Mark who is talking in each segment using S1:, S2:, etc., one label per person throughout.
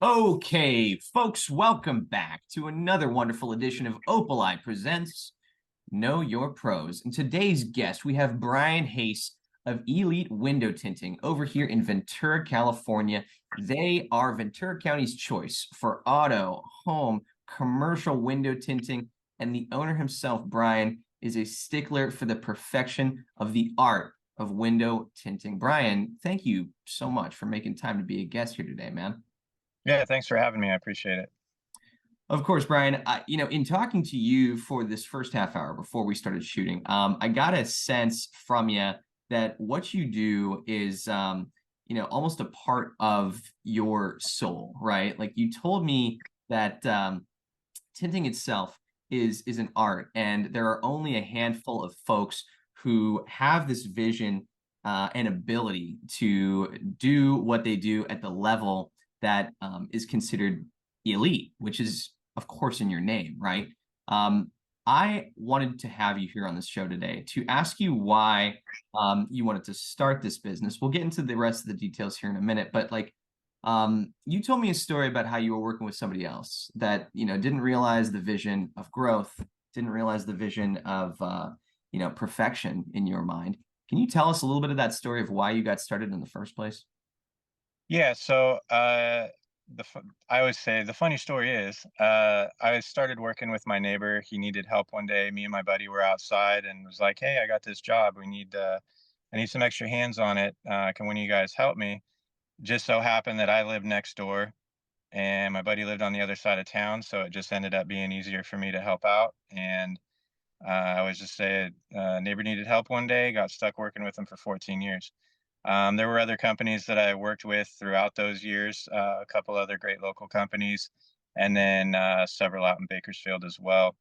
S1: Okay, folks, welcome back to another wonderful edition of Opalite Presents Know Your Pros. And today's guest, we have Bryan Haase of Elite Window Tinting over here in Ventura, California. They are Ventura County's choice for auto, home, commercial window tinting, and the owner himself, Bryan, is a stickler for the perfection of the art of window tinting. Bryan, thank you so much for making time to be a guest here today, man.
S2: Yeah, thanks for having me. I appreciate it.
S1: Of course, Bryan, in talking to you for this first half hour before we started shooting, I got a sense from you that what you do is, almost a part of your soul, right? Like you told me that tinting itself is an art, and there are only a handful of folks who have this vision and ability to do what they do at the level that is considered elite, which is, of course, in your name, right? I wanted to have you here on this show today to ask you why you wanted to start this business. We'll get into the rest of the details here in a minute, but you told me a story about how you were working with somebody else that, didn't realize the vision of growth, didn't realize the vision of, perfection in your mind. Can you tell us a little bit of that story of why you got started in the first place?
S2: Yeah, so I always say the funny story is I started working with my neighbor. He needed help one day. Me and my buddy were outside and was like, "Hey, I got this job. I need some extra hands on it. Can one of you guys help me?" Just so happened that I lived next door and my buddy lived on the other side of town, so it just ended up being easier for me to help out. And I was just saying, neighbor needed help one day, got stuck working with him for 14 years. There were other companies that I worked with throughout those years, a couple other great local companies, and then several out in Bakersfield as well.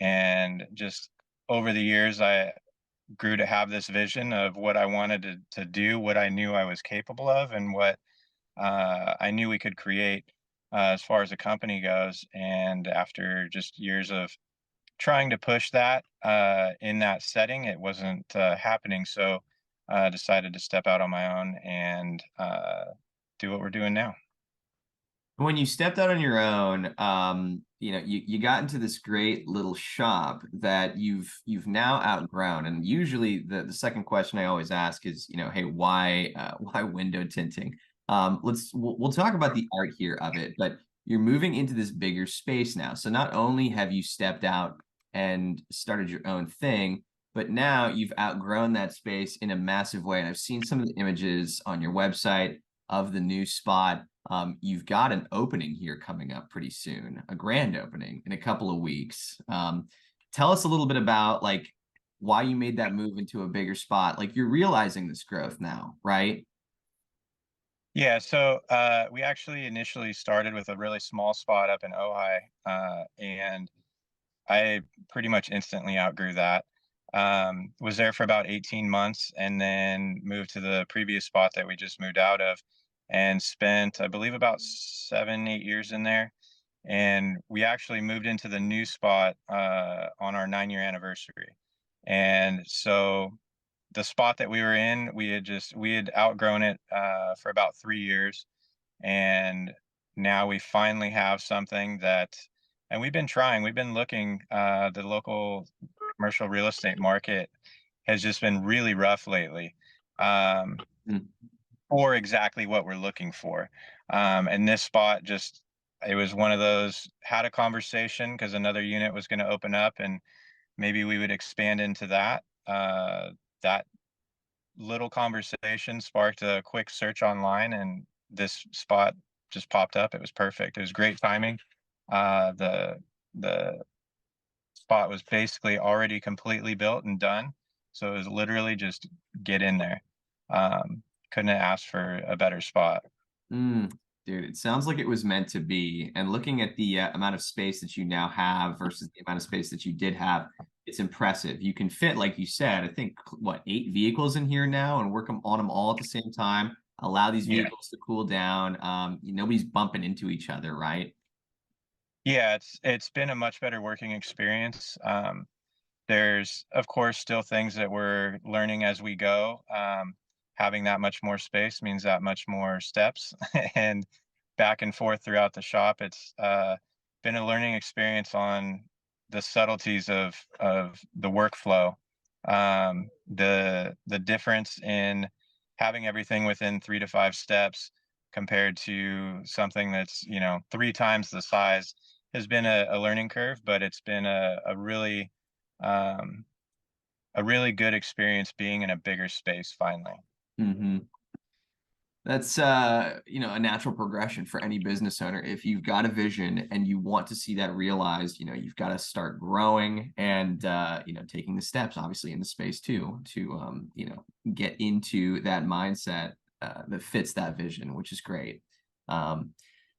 S2: And just over the years, I grew to have this vision of what I wanted to do, what I knew I was capable of, and what I knew we could create as far as a company goes. And after just years of trying to push that in that setting, it wasn't happening. So I decided to step out on my own and do what we're doing now.
S1: When you stepped out on your own, you got into this great little shop that you've now outgrown. And usually the second question I always ask is, hey, why why window tinting? We'll talk about the art here of it, but you're moving into this bigger space now. So not only have you stepped out and started your own thing, but now you've outgrown that space in a massive way. And I've seen some of the images on your website of the new spot. You've got an opening here coming up pretty soon, a grand opening in a couple of weeks. Tell us a little bit about like why you made that move into a bigger spot. Like you're realizing this growth now, right?
S2: Yeah, so we actually initially started with a really small spot up in Ojai, and I pretty much instantly outgrew that. Was there for about 18 months and then moved to the previous spot that we just moved out of and spent, I believe, about 7, 8 years in there. And we actually moved into the new spot on our 9 year anniversary. And so the spot that we were in, we had outgrown it for about 3 years. And now we finally have something that, and we've been looking, the local commercial real estate market has just been really rough lately. Um,
S1: Mm.
S2: for exactly what we're looking for. And this spot just, it was one of those, had a conversation because another unit was going to open up and maybe we would expand into that. That little conversation sparked a quick search online and this spot just popped up. It was perfect. It was great timing. The spot was basically already completely built and done. So it was literally just get in there. Couldn't have asked for a better spot.
S1: Mm. Dude, it sounds like it was meant to be. And looking at the amount of space that you now have versus the amount of space that you did have, it's impressive. You can fit, like you said, I think, what, 8 vehicles in here now and work on them all at the same time, allow these
S2: Yeah.
S1: vehicles to cool down. Nobody's bumping into each other, right?
S2: Yeah, it's been a much better working experience. There's of course still things that we're learning as we go. Having that much more space means that much more steps, and back and forth throughout the shop. It's been a learning experience on the subtleties of the workflow, the difference in having everything within 3 to 5 steps compared to something that's, 3 times the size, has been a learning curve, but it's been um, a really good experience being in a bigger space finally.
S1: Hmm. That's a natural progression for any business owner. If you've got a vision and you want to see that realized, you've got to start growing and taking the steps, obviously, in the space too, to get into that mindset that fits that vision, which is great. Um,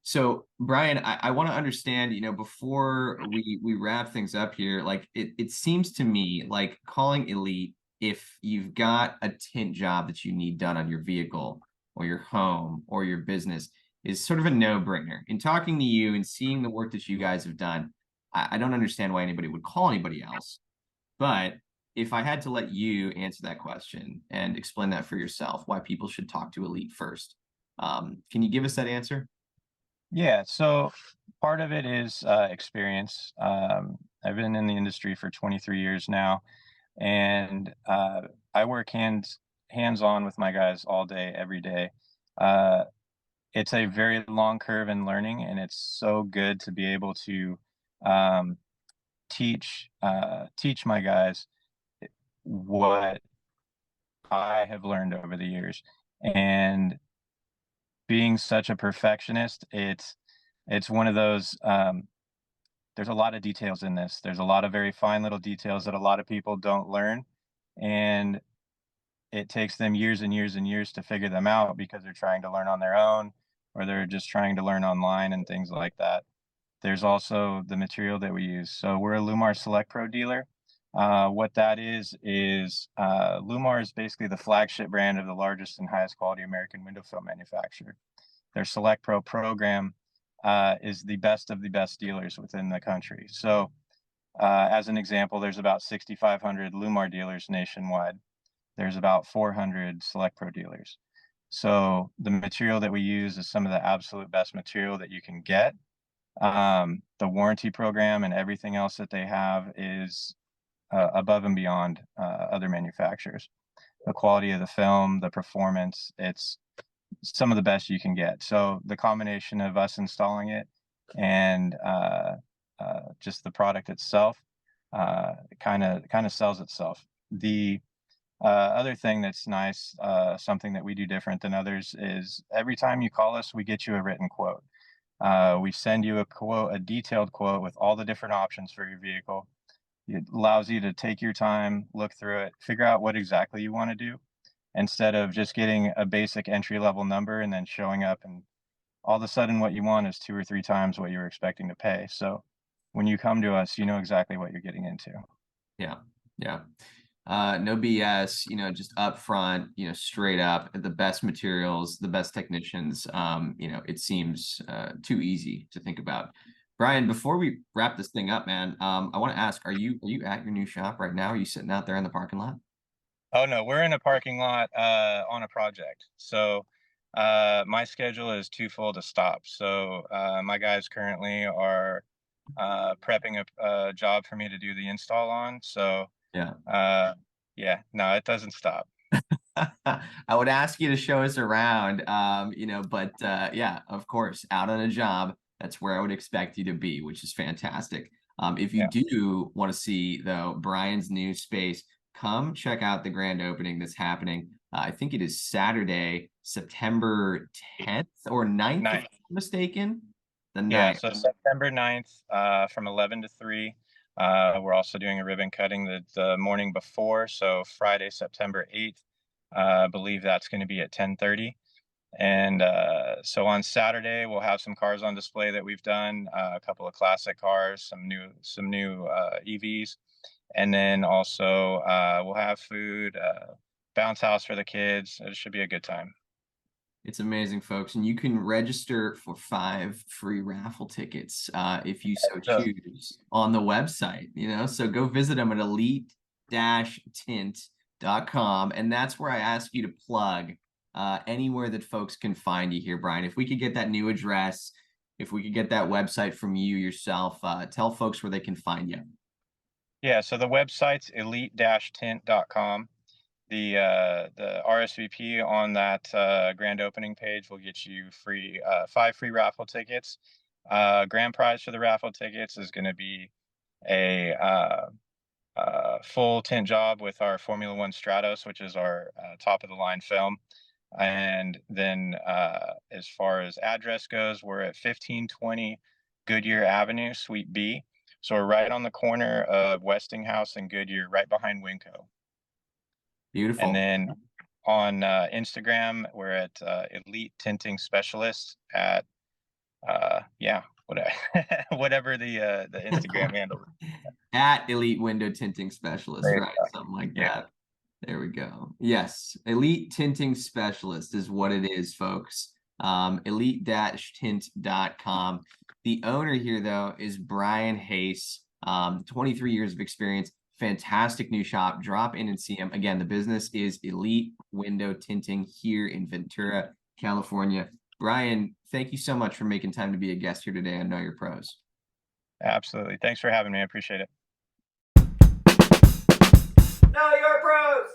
S1: so Bryan, I want to understand, before we wrap things up here, like it seems to me like calling Elite, if you've got a tint job that you need done on your vehicle or your home or your business, is sort of a no-brainer. In talking to you and seeing the work that you guys have done, I don't understand why anybody would call anybody else. But if I had to let you answer that question and explain that for yourself, why people should talk to Elite first, can you give us that answer?
S2: Yeah, so part of it is experience. I've been in the industry for 23 years now, and I work hands on with my guys all day, every day. Uh, it's a very long curve in learning, and it's so good to be able to um, teach my guys what I have learned over the years. And being such a perfectionist, it's one of those. There's a lot of details in this. There's a lot of very fine little details that a lot of people don't learn, and it takes them years and years and years to figure them out because they're trying to learn on their own, or they're just trying to learn online and things like that. There's also the material that we use. So we're a LLumar Select Pro dealer. What that is LLumar is basically the flagship brand of the largest and highest quality American window film manufacturer. Their Select Pro program is the best of the best dealers within the country. So, as an example, there's about 6,500 LLumar dealers nationwide. There's about 400 Select Pro dealers. So the material that we use is some of the absolute best material that you can get. The warranty program and everything else that they have is above and beyond other manufacturers. The quality of the film, the performance, it's some of the best you can get. So the combination of us installing it and just the product itself kind of sells itself. The other thing that's nice, something that we do different than others, is every time you call us, we get you a written quote. We send you a quote, a detailed quote with all the different options for your vehicle. It allows you to take your time, look through it, figure out what exactly you want to do, instead of just getting a basic entry level number and then showing up and all of a sudden what you want is 2 or 3 times what you were expecting to pay. So when you come to us, you know exactly what you're getting into.
S1: Yeah, yeah. No BS, just upfront, straight up, the best materials, the best technicians. It seems too easy to think about. Bryan, before we wrap this thing up, man, I want to ask, are you at your new shop right now? Are you sitting out there in the parking lot?
S2: Oh no, we're in a parking lot on a project. So my schedule is too full to stop. So my guys currently are prepping a job for me to do the install on. So
S1: Yeah.
S2: uh, yeah, no, it doesn't stop.
S1: I would ask you to show us around, but yeah, of course, out on a job, that's where I would expect you to be, which is fantastic. If you
S2: Yeah,
S1: do want to see, though, Bryan's new space, come check out the grand opening that's happening. I think it is Saturday, September 10th or 9th, if I'm
S2: ninth.
S1: not mistaken. The
S2: Yeah,
S1: 9th.
S2: so September 9th, from 11 to 3. We're also doing a ribbon cutting the morning before, so Friday, September 8th. I believe that's going to be at 10:30. And so on Saturday, we'll have some cars on display that we've done, a couple of classic cars, some new EVs, and then also we'll have food, bounce house for the kids. It should be a good time.
S1: It's amazing, folks. And you can register for 5 free raffle tickets if you so
S2: So
S1: choose on the website, So go visit them at elite-tint.com. And that's where I ask you to plug anywhere that folks can find you here, Bryan. If we could get that new address, if we could get that website from you yourself, tell folks where they can find you.
S2: Yeah, so the website's elite-tint.com. The RSVP on that grand opening page will get you free 5 free raffle tickets. Grand prize for the raffle tickets is going to be a full tint job with our Formula One Stratos, which is our top of the line film. And then as far as address goes, we're at 1520 Goodyear Avenue, Suite B. So we're right on the corner of Westinghouse and Goodyear, right behind Winco. And
S1: Beautiful.
S2: then on Instagram, we're at Elite Tinting Specialist at yeah, whatever the Instagram handle.
S1: At Elite Window Tinting Specialist,
S2: There
S1: right?
S2: you go.
S1: Something like
S2: Yeah,
S1: that. There we go. Yes, Elite Tinting Specialist is what it is, folks. Elite-tint.com. The owner here, though, is Bryan Haase. 23 years of experience, fantastic new shop. Drop in and see him. Again, the business is Elite Window Tinting here in Ventura, California. Bryan, thank you so much for making time to be a guest here today on Know Your Pros.
S2: absolutely. Thanks for having me. I appreciate it.
S1: Know Your Pros!